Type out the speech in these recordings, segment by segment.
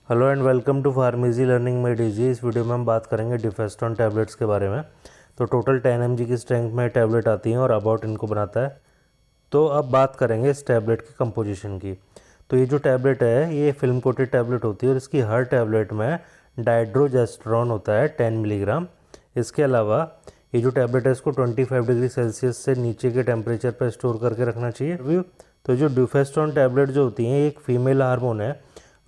Hello and welcome to pharmacy learning made easy. इस video में हम बात करेंगे डिफेस्टॉन टैबलेट्स के बारे में। तो टोटल 10 mg की स्ट्रेंथ में टैबलेट आती हैं और अबाउट इनको बनाता है। तो अब बात करेंगे इस टैबलेट की कंपोजिशन की। तो ये जो टैबलेट है ये फिल्म कोटेड टैबलेट होती है और इसकी हर टैबलेट में डाइड्रोजेस्टेरॉन होता है 10 मिलीग्राम। इसके अलावा ये जो टैबलेट है इसको 25 डिग्री सेल्सियस से नीचे के टेम्परेचर पर स्टोर करके रखना चाहिए। तो जो डिफेस्टॉन टैबलेट जो होती हैं एक फीमेल हार्मोन है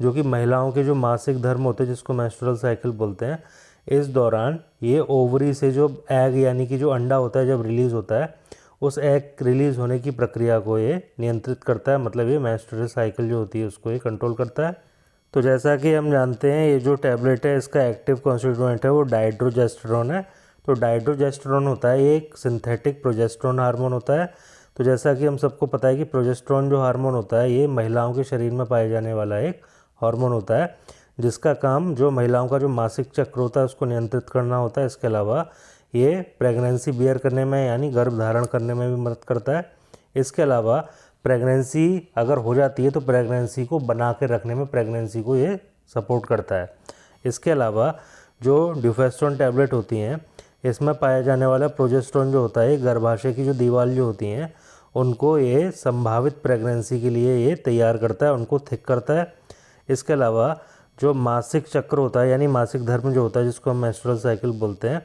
जो कि महिलाओं के जो मासिक धर्म होते हैं जिसको मेंस्ट्रुअल साइकिल बोलते हैं, इस दौरान ये ओवरी से जो एग यानी कि जो अंडा होता है जब रिलीज़ होता है उस एग रिलीज़ होने की प्रक्रिया को ये नियंत्रित करता है। मतलब ये मेंस्ट्रुअल साइकिल जो होती है उसको ये कंट्रोल करता है। तो जैसा कि हम जानते हैं ये जो टैबलेट है इसका एक्टिव कॉन्स्टिट्यूएंट है वो डाइड्रोजेस्टेरॉन है। तो डाइड्रोजेस्टेरॉन होता है ये एक सिंथेटिक प्रोजेस्टेरॉन हार्मोन होता है। तो जैसा कि हम सबको पता है कि प्रोजेस्टेरॉन जो हार्मोन होता है ये महिलाओं के शरीर में पाए जाने वाला एक हार्मोन होता है जिसका काम जो महिलाओं का जो मासिक चक्र होता है उसको नियंत्रित करना होता है। इसके अलावा ये प्रेगनेंसी बियर करने में यानी गर्भ धारण करने में भी मदद करता है। इसके अलावा प्रेगनेंसी अगर हो जाती है तो प्रेगनेंसी को बना के रखने में प्रेगनेंसी को ये सपोर्ट करता है। इसके अलावा जो डिफेस्टॉन टैबलेट होती हैं इसमें पाया जाने वाला प्रोजेस्टेरॉन जो होता है गर्भाशय की जो दीवार जो होती हैं उनको ये संभावित प्रेगनेंसी के लिए ये तैयार करता है, उनको थिक करता है। इसके अलावा जो मासिक चक्र होता है यानी मासिक धर्म जो होता है जिसको हम मेंस्ट्रुअल साइकिल बोलते हैं,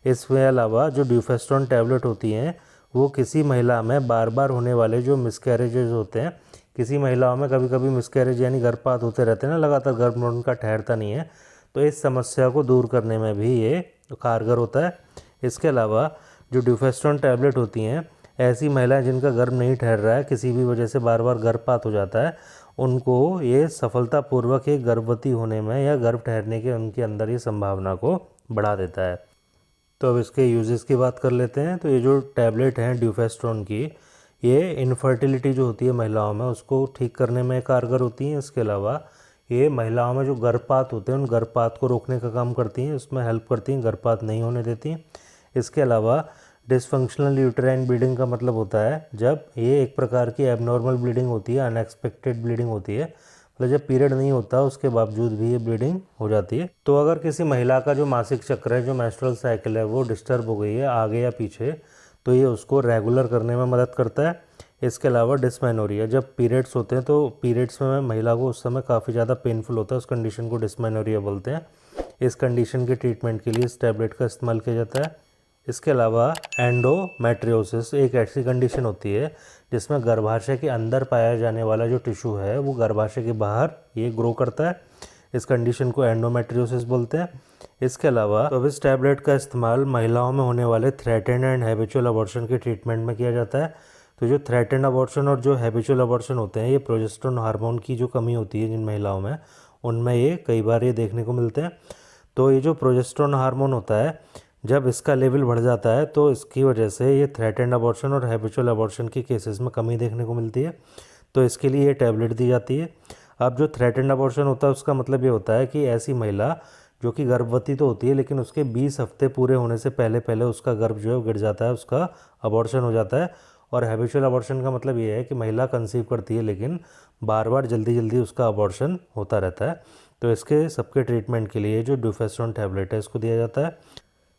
इसके अलावा जो डिफेस्टॉन टैबलेट होती हैं वो किसी महिला में बार बार होने वाले जो मिसकैरेजेस होते हैं, किसी महिलाओं में कभी कभी मिसकैरेज यानी गर्भपात होते रहते हैं ना, लगातार गर्भ उनका ठहरता नहीं है, तो इस समस्या को दूर करने में भी ये कारगर होता है। इसके अलावा जो डिफेस्टॉन टैबलेट होती हैं ऐसी महिलाएं जिनका गर्भ नहीं ठहर रहा है, किसी भी वजह से बार बार गर्भपात हो जाता है, उनको ये सफलतापूर्वक एक गर्भवती होने में या गर्भ ठहरने के उनके अंदर ये संभावना को बढ़ा देता है। तो अब इसके यूजेस की बात कर लेते हैं। तो ये जो टैबलेट हैं डिफेस्टॉन की ये इनफर्टिलिटी जो होती है महिलाओं में उसको ठीक करने में कारगर होती हैं। इसके अलावा ये महिलाओं में जो गर्भपात होते हैं उन गर्भपात को रोकने का काम करती हैं, उसमें हेल्प करती हैं, गर्भपात नहीं होने देती हैं। इसके अलावा डिसफंक्शनल यूटेराइन ब्लीडिंग का मतलब होता है जब ये एक प्रकार की एबनॉर्मल ब्लीडिंग होती है, अनएक्सपेक्टेड ब्लीडिंग होती है, मतलब जब पीरियड नहीं होता उसके बावजूद भी ये ब्लीडिंग हो जाती है। तो अगर किसी महिला का जो मासिक चक्र है जो मेंस्ट्रुअल साइकिल है वो डिस्टर्ब हो गई है आगे या पीछे, तो ये उसको रेगुलर करने में मदद करता है। इसके अलावा डिस्मेनोरिया, जब पीरियड्स होते हैं तो पीरियड्स में महिला को उस समय काफ़ी ज़्यादा पेनफुल होता है, उस कंडीशन को डिस्मेनोरिया बोलते हैं। इस कंडीशन के ट्रीटमेंट के लिए इस टैबलेट का इस्तेमाल किया जाता है। इसके अलावा एंडोमेट्रियोसिस एक ऐसी कंडीशन होती है जिसमें गर्भाशय के अंदर पाया जाने वाला जो टिश्यू है वो गर्भाशय के बाहर ये ग्रो करता है, इस कंडीशन को एंडोमेट्रियोसिस बोलते हैं। इसके अलावा तो इस टैबलेट का इस्तेमाल महिलाओं में होने वाले थ्रेटेंड एंड हैबिचुअल अबॉर्शन के ट्रीटमेंट में किया जाता है। तो जो थ्रेटेंड अबॉर्शन और जो हैबिचुअल अबॉर्शन होते हैं ये प्रोजेस्टेरॉन हार्मोन की जो कमी होती है जिन महिलाओं में उनमें ये कई बार ये देखने को मिलते हैं। तो ये जो प्रोजेस्टेरॉन हार्मोन होता है जब इसका लेवल बढ़ जाता है तो इसकी वजह से ये थ्रेटेंड अबॉर्शन और हैबिचुअल अबॉर्शन के केसेस में कमी देखने को मिलती है, तो इसके लिए ये टैबलेट दी जाती है। अब जो थ्रेटेंड अबॉर्शन होता है उसका मतलब ये होता है कि ऐसी महिला जो कि गर्भवती तो होती है लेकिन उसके 20 हफ्ते पूरे होने से पहले पहले उसका गर्भ जो है गिर जाता है, उसका अबॉर्शन हो जाता है। और हैबिचुअल अबॉर्शन का मतलब ये है कि महिला कंसीव करती है लेकिन बार बार जल्दी जल्दी उसका अबॉर्शन होता रहता है। तो इसके सबके ट्रीटमेंट के लिए जो डिफेस्टॉन टैबलेट है इसको दिया जाता है।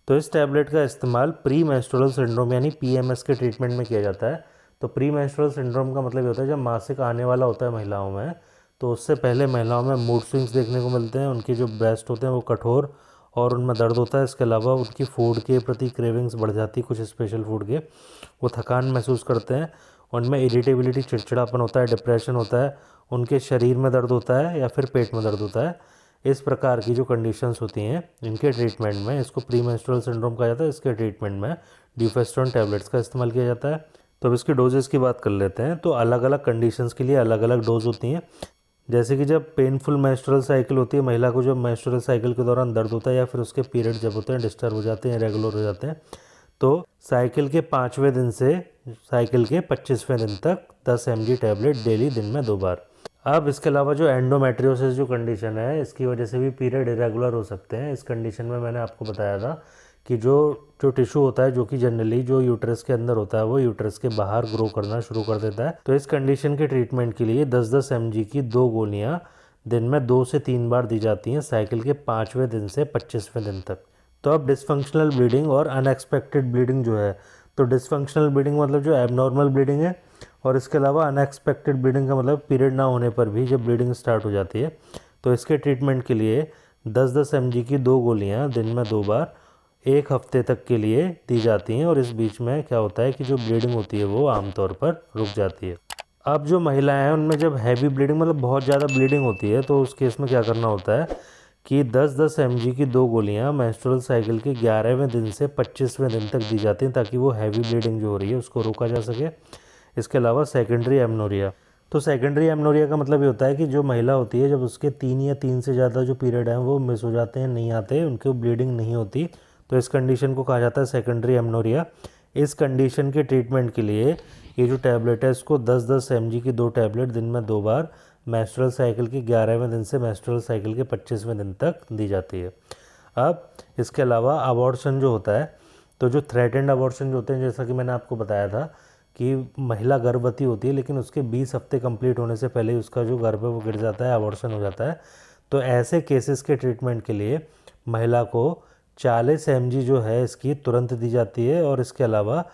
तो इस टैबलेट का इस्तेमाल प्री मेंस्ट्रुअल सिंड्रोम यानी पीएमएस के ट्रीटमेंट में किया जाता है। तो प्री मेंस्ट्रुअल सिंड्रोम का मतलब ये होता है जब मासिक आने वाला होता है महिलाओं में, तो उससे पहले महिलाओं में मूड स्विंग्स देखने को मिलते हैं, उनके जो ब्रेस्ट होते हैं वो कठोर और उनमें दर्द होता है। इसके अलावा उनकी फूड के प्रति क्रेविंग्स बढ़ जाती है, कुछ स्पेशल फूड के, वो थकान महसूस करते हैं, उनमें इरिटेबिलिटी चिड़चिड़ापन होता है, डिप्रेशन होता है, उनके शरीर में दर्द होता है या फिर पेट में दर्द होता है। इस प्रकार की जो कंडीशंस होती हैं इनके ट्रीटमेंट में इसको प्री मेंस्ट्रुअल सिंड्रोम कहा जाता है, इसके ट्रीटमेंट में डिफेस्टॉन टैबलेट्स का इस्तेमाल किया जाता है। तो अब इसके डोजेस की बात कर लेते हैं। तो अलग अलग कंडीशंस के लिए अलग अलग डोज होती हैं। जैसे कि जब पेनफुल मेंस्ट्रुअल साइकिल होती है, महिला को जब मेंस्ट्रुअल साइकिल के दौरान दर्द होता है या फिर उसके पीरियड जब होते हैं डिस्टर्ब हो जाते हैं, रेगुलर हो जाते हैं, तो साइकिल के 5वें दिन से साइकिल के 25वें दिन तक 10 mg टैबलेट डेली दिन में 2 बार। अब इसके अलावा जो एंडोमेट्रियोसिस जो कंडीशन है इसकी वजह से भी पीरियड इरेगुलर हो सकते हैं। इस कंडीशन में मैंने आपको बताया था कि जो टिश्यू होता है जो कि जनरली जो यूट्रस के अंदर होता है वो यूट्रस के बाहर ग्रो करना शुरू कर देता है। तो इस कंडीशन के ट्रीटमेंट के लिए 10-10 mg की 2 गोलियां दिन में 2 से 3 बार दी जाती हैं साइकिल के 5वें दिन से 25वें दिन तक। तो अब डिसफंक्शनल ब्लीडिंग और अनएक्सपेक्टेड ब्लीडिंग जो है, तो डिसफंक्शनल ब्लीडिंग मतलब जो एबनॉर्मल ब्लीडिंग है, और इसके अलावा अनएक्सपेक्टेड ब्लीडिंग का मतलब पीरियड ना होने पर भी जब ब्लीडिंग स्टार्ट हो जाती है, तो इसके ट्रीटमेंट के लिए 10-10 mg की 2 गोलियां दिन में 2 बार 1 हफ्ते तक के लिए दी जाती हैं। और इस बीच में क्या होता है कि जो ब्लीडिंग होती है वो आमतौर पर रुक जाती है। अब जो महिलाएं हैं उनमें जब हैवी ब्लीडिंग मतलब बहुत ज़्यादा ब्लीडिंग होती है, तो उस केस में क्या करना होता है कि 10-10 mg की 2 गोलियां मेंस्ट्रुअल साइकिल के 11वें दिन से 25वें दिन तक दी जाती हैं, ताकि वो हैवी ब्लीडिंग जो हो रही है उसको रोका जा सके। इसके अलावा सेकेंडरी एमनोरिया, तो सेकेंडरी एमनोरिया का मतलब ये होता है कि जो महिला होती है जब उसके 3 या 3 से ज़्यादा जो पीरियड हैं वो मिस हो जाते हैं, नहीं आते, उनकी ब्लीडिंग नहीं होती, तो इस कंडीशन को कहा जाता है सेकेंडरी एमनोरिया। इस कंडीशन के ट्रीटमेंट के लिए ये जो टैबलेट है इसको 10-10 mg की 2 टैबलेट दिन में 2 बार मेंस्ट्रुअल साइकिल के 11वें दिन से मेंस्ट्रुअल साइकिल के 25वें दिन तक दी जाती है। अब इसके अलावा अबॉर्शन जो होता है, तो जो थ्रेटेंड अबॉर्शन जो होते हैं, जैसा कि मैंने आपको बताया था कि महिला गर्भवती होती है लेकिन उसके 20 हफ्ते कंप्लीट होने से पहले ही उसका जो गर्भ है वो गिर जाता है, अबॉर्शन हो जाता है, तो ऐसे केसेस के ट्रीटमेंट के लिए महिला को 40 mg जो है इसकी तुरंत दी जाती है। और इसके अलावा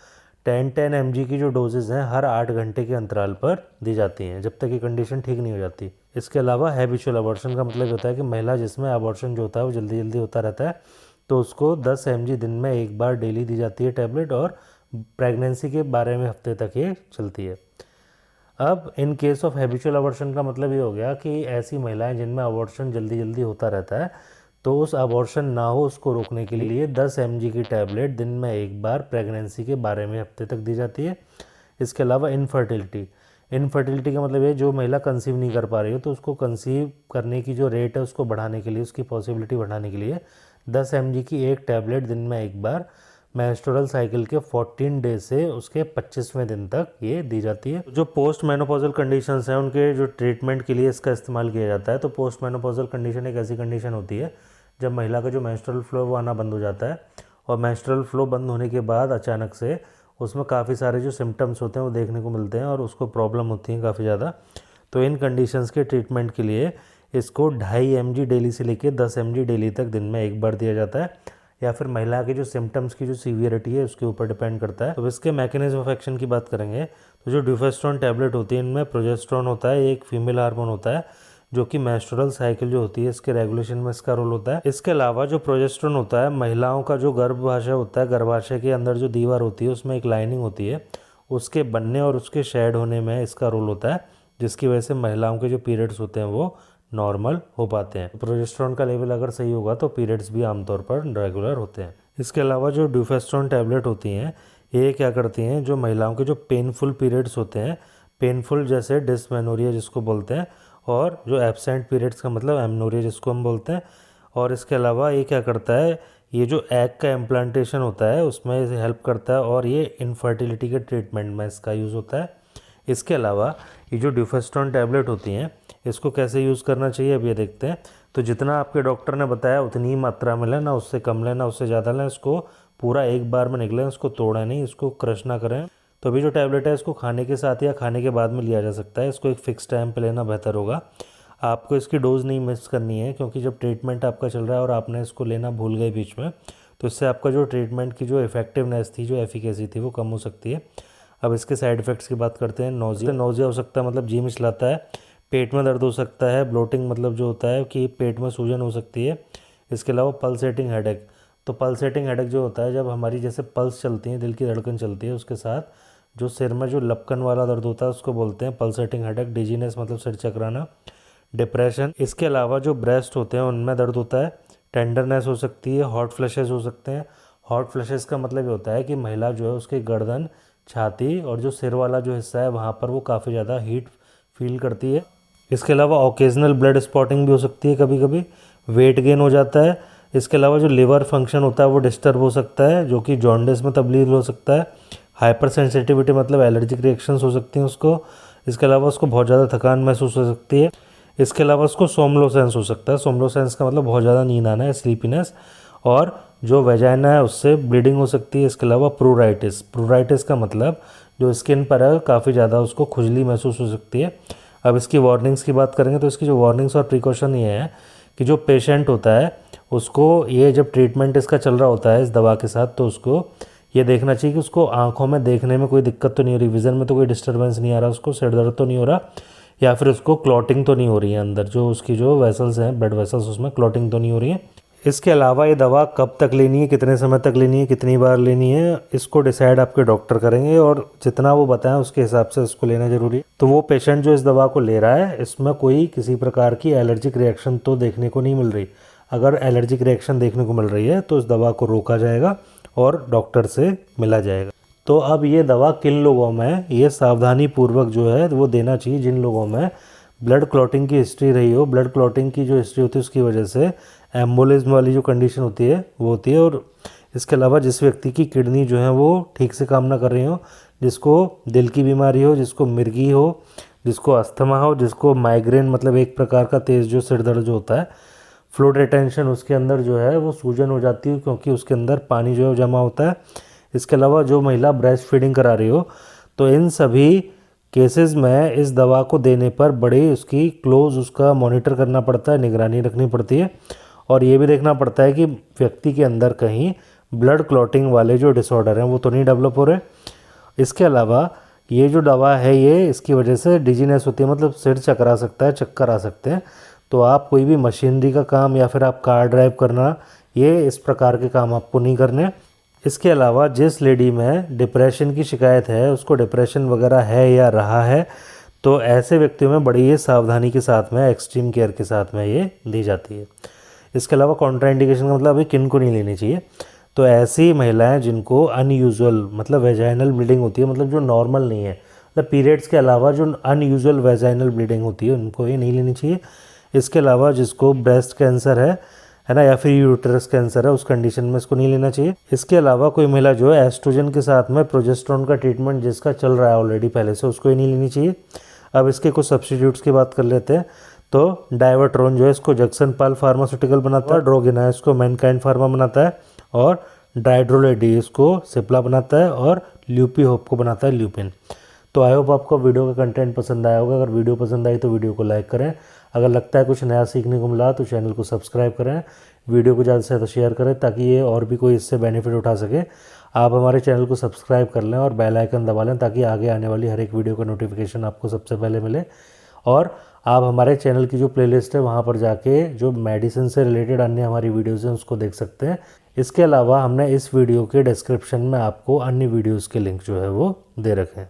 10-10 mg की जो डोजेज़ हैं हर 8 घंटे के अंतराल पर दी जाती हैं जब तक ये कंडीशन ठीक नहीं हो जाती। इसके अलावा हैबिचुअल अबॉर्शन का मतलब होता है कि महिला जिसमें अबॉर्शन जो होता है वो जल्दी जल्दी होता रहता है, तो उसको 10 mg दिन में 1 बार डेली दी जाती है टैबलेट, और प्रेगनेंसी के 12वें हफ्ते तक ये चलती है। अब in case of habitual abortion का मतलब ये हो गया कि ऐसी महिलाएं जिनमें अबॉर्शन जल्दी जल्दी होता रहता है, तो उस अबॉर्शन ना हो उसको रोकने के लिए 10 mg की टैबलेट दिन में 1 बार प्रेगनेंसी के 12वें हफ्ते तक दी जाती है। इसके अलावा इनफर्टिलिटी का मतलब ये जो महिला कंसीव नहीं कर पा रही हो, तो उसको कंसीव करने की जो रेट है उसको बढ़ाने के लिए, उसकी पॉसिबिलिटी बढ़ाने के लिए 10 mg की एक टैबलेट दिन में 1 बार मेंस्ट्रुअल साइकिल के 14 डे से उसके 25वें दिन तक ये दी जाती है। जो पोस्ट मेनोपॉजल कंडीशंस हैं उनके जो ट्रीटमेंट के लिए इसका इस्तेमाल किया जाता है। तो पोस्ट मेनोपॉजल कंडीशन एक ऐसी कंडीशन होती है जब महिला का जो मेंस्ट्रुअल फ्लो वो आना बंद हो जाता है, और मेंस्ट्रुअल फ्लो बंद होने के बाद अचानक से उसमें काफ़ी सारे जो सिम्टम्स होते हैं वो देखने को मिलते हैं और उसको प्रॉब्लम होती है काफ़ी ज़्यादा। तो इन कंडीशंस के ट्रीटमेंट के लिए इसको 2.5 mg डेली से लेकर 10 mg डेली तक दिन में 1 बार दिया जाता है, या फिर महिला के जो सिम्टम्स की जो सीवियरिटी है उसके ऊपर डिपेंड करता है। तो इसके मैकेनिज्म ऑफ एक्शन की बात करेंगे तो जो ड्यूफेस्ट्रॉन टैबलेट होती है इनमें प्रोजेस्टेरोन होता है, एक फीमेल हार्मोन होता है जो कि मेंस्ट्रुअल साइकिल जो होती है इसके रेगुलेशन में इसका रोल होता है। इसके अलावा जो प्रोजेस्टेरोन होता है, महिलाओं का जो गर्भाशय होता है, गर्भाशय के अंदर जो दीवार होती है उसमें एक लाइनिंग होती है, उसके बनने और उसके शेड होने में इसका रोल होता है, जिसकी वजह से महिलाओं के जो पीरियड्स होते हैं वो नॉर्मल हो पाते हैं। प्रोजेस्टेरोन का लेवल अगर सही होगा तो पीरियड्स भी आमतौर पर रेगुलर होते हैं। इसके अलावा जो ड्यूफेस्ट्रॉन टैबलेट होती हैं ये क्या करती हैं, जो महिलाओं के जो पेनफुल पीरियड्स होते हैं, पेनफुल जैसे डिस्मेनोरिया जिसको बोलते हैं, और जो एब्सेंट पीरियड्स का मतलब एमनोरिया जिसको हम बोलते हैं, और इसके अलावा ये क्या करता है, ये जो एग का इम्प्लांटेशन होता है उसमें इसे हेल्प करता है, और ये इनफर्टिलिटी के ट्रीटमेंट में इसका यूज़ होता है। इसके अलावा ये जो ड्यूफेस्ट्रॉन टैबलेट होती हैं इसको कैसे यूज़ करना चाहिए अब ये देखते हैं। तो जितना आपके डॉक्टर ने बताया उतनी ही मात्रा में लें, ना उससे कम लें ना उससे ज़्यादा लें। इसको पूरा एक बार में निकलें, इसको तोड़ें नहीं, इसको क्रश ना करें। तो अभी जो टैबलेट है इसको खाने के साथ या खाने के बाद में लिया जा सकता है, इसको एक फ़िक्स टाइम पे लेना बेहतर होगा। आपको इसकी डोज़ नहीं मिस करनी है, क्योंकि जब ट्रीटमेंट आपका चल रहा है और आपने इसको लेना भूल गए बीच में, तो इससे आपका जो ट्रीटमेंट की जो इफेक्टिवनेस थी, जो एफिकेसी थी, वो कम हो सकती है। अब इसके साइड इफ़ेक्ट्स की बात करते हैं। नोज़िया हो सकता है, मतलब जी मिचलाता है, पेट में दर्द हो सकता है, ब्लोटिंग मतलब जो होता है कि पेट में सूजन हो सकती है। इसके अलावा पल्सेटिंग हेडेक, तो पल्सेटिंग हेडेक जो होता है जब हमारी जैसे पल्स चलती है, दिल की धड़कन चलती है, उसके साथ जो सिर में जो लपकन वाला दर्द होता है उसको बोलते हैं पल्सेटिंग हेडेक। डिजीनेस मतलब सिर चकराना। डिप्रेशन। इसके अलावा जो ब्रेस्ट होते हैं उनमें दर्द होता है, टेंडरनेस हो सकती है, हॉट फ्लैशेस हो सकते हैं। हॉट फ्लैशेस का मतलब ये होता है कि महिला जो है उसकी गर्दन, छाती और जो सिर वाला जो हिस्सा है वहाँ पर वो काफ़ी ज़्यादा हीट फील करती है। इसके अलावा ओकेजनल ब्लड स्पॉटिंग भी हो सकती है कभी कभी। वेट गेन हो जाता है। इसके अलावा जो लिवर फंक्शन होता है वो डिस्टर्ब हो सकता है, जो कि जॉन्डिस में तब्दील हो सकता है। हाइपर सेंसिटिविटी मतलब एलर्जिक रिएक्शंस हो सकती हैं उसको। इसके अलावा उसको बहुत ज़्यादा थकान महसूस हो सकती है। इसके अलावा उसको सोमलोसेंस हो सकता है। सोमलोसेंस का मतलब बहुत ज़्यादा नींद आना है, स्लीपीनेस। और जो वेजाइना है उससे ब्लीडिंग हो सकती है। इसके अलावा प्रूराइटिस का मतलब जो स्किन पर है काफ़ी ज़्यादा उसको खुजली महसूस हो सकती है। अब इसकी वार्निंग्स की बात करेंगे तो इसकी जो वार्निंग्स और प्रिकॉशन ये है कि जो पेशेंट होता है उसको ये जब ट्रीटमेंट इसका चल रहा होता है इस दवा के साथ, तो उसको ये देखना चाहिए कि उसको आंखों में देखने में कोई दिक्कत तो नहीं हो रही, विज़न में तो कोई डिस्टर्बेंस नहीं आ रहा, उसको सिर दर्द तो नहीं हो रहा, या फिर उसको क्लॉटिंग तो नहीं हो रही है अंदर, जो उसकी जो वेसल्स हैं ब्लड वेसल्स उसमें क्लॉटिंग तो नहीं हो रही है। इसके अलावा ये दवा कब तक लेनी है, कितने समय तक लेनी है, कितनी बार लेनी है, इसको डिसाइड आपके डॉक्टर करेंगे और जितना वो बताएं उसके हिसाब से इसको लेना जरूरी है। तो वो पेशेंट जो इस दवा को ले रहा है इसमें कोई किसी प्रकार की एलर्जिक रिएक्शन तो देखने को नहीं मिल रही। अगर एलर्जिक रिएक्शन देखने को मिल रही है तो इस दवा को रोका जाएगा और डॉक्टर से मिला जाएगा। तो अब ये दवा किन लोगों में ये सावधानी पूर्वक जो है वो देना चाहिए, जिन लोगों में ब्लड क्लॉटिंग की हिस्ट्री रही हो। ब्लड क्लॉटिंग की जो हिस्ट्री होती है उसकी वजह से एम्बोलिज्म वाली जो कंडीशन होती है वो होती है, और इसके अलावा जिस व्यक्ति की किडनी जो है वो ठीक से काम ना कर रही हो, जिसको दिल की बीमारी हो, जिसको मिर्गी हो, जिसको अस्थमा हो, जिसको माइग्रेन मतलब एक प्रकार का तेज़ जो सिर दर्द जो होता है, फ्लूइड रिटेंशन, उसके अंदर जो है वो सूजन हो जाती है क्योंकि उसके अंदर पानी जो है जमा होता है। इसके अलावा जो महिला ब्रेस्ट फीडिंग करा रही हो, तो इन सभी केसेस में इस दवा को देने पर बड़ी उसकी क्लोज उसका मॉनिटर करना पड़ता है, निगरानी रखनी पड़ती है, और ये भी देखना पड़ता है कि व्यक्ति के अंदर कहीं ब्लड क्लॉटिंग वाले जो डिसऑर्डर हैं वो तो नहीं डेवलप हो रहे। इसके अलावा ये जो दवा है ये इसकी वजह से डिजीनेस होती है, मतलब सिर चकरा सकता है, चक्कर आ सकते हैं। तो आप कोई भी मशीनरी का काम या फिर आप कार ड्राइव करना, ये इस प्रकार के काम आपको नहीं करने। इसके अलावा जिस लेडी में डिप्रेशन की शिकायत है, उसको डिप्रेशन वगैरह है या रहा है, तो ऐसे व्यक्तियों में बड़ी ये सावधानी के साथ में, एक्सट्रीम केयर के साथ में ये दी जाती है। इसके अलावा कॉन्ट्राइंडिकेशन का मतलब अभी किन को नहीं लेनी चाहिए, तो ऐसी महिलाएं जिनको अनयूजुअल मतलब वेजाइनल ब्लीडिंग होती है, मतलब जो नॉर्मल नहीं है, मतलब पीरियड्स के अलावा जो अनयूजुअल वेजाइनल ब्लीडिंग होती है उनको ये नहीं लेनी चाहिए। इसके अलावा जिसको ब्रेस्ट कैंसर है ना, या फिर यूट्रस कैंसर है, उस कंडीशन में इसको नहीं लेना चाहिए। इसके अलावा कोई महिला जो है एस्ट्रोजन के साथ में प्रोजेस्टेरोन का ट्रीटमेंट जिसका चल रहा है ऑलरेडी पहले से, उसको ही नहीं लेनी चाहिए। अब इसके कुछ सब्स्टिट्यूट्स की बात कर लेते हैं। तो डाइवर्ट्रोन जो है इसको जैक्सन पाल फार्मास्यूटिकल बनाता है, ड्रोगिना इसको मैनकाइंड फार्मा बनाता है, और डाइड्रोलेडी इसको सिप्ला बनाता है, और ल्यूपी होप को बनाता है ल्यूपिन। तो आई होप आपको वीडियो का कंटेंट पसंद आया होगा। अगर वीडियो पसंद आई तो वीडियो को लाइक करें, अगर लगता है कुछ नया सीखने को मिला तो चैनल को सब्सक्राइब करें, वीडियो को ज़्यादा से ज़्यादा शेयर करें ताकि ये और भी कोई इससे बेनिफिट उठा सके। आप हमारे चैनल को सब्सक्राइब कर लें और बेल आइकन दबा लें ताकि आगे आने वाली हर एक वीडियो का नोटिफिकेशन आपको सबसे पहले मिले। और आप हमारे चैनल की जो प्लेलिस्ट है वहाँ पर जाके जो मेडिसिन से रिलेटेड अन्य हमारी वीडियोज़ हैं उसको देख सकते हैं। इसके अलावा हमने इस वीडियो के डिस्क्रिप्शन में आपको अन्य वीडियोज़ के लिंक जो है वो दे रखे हैं।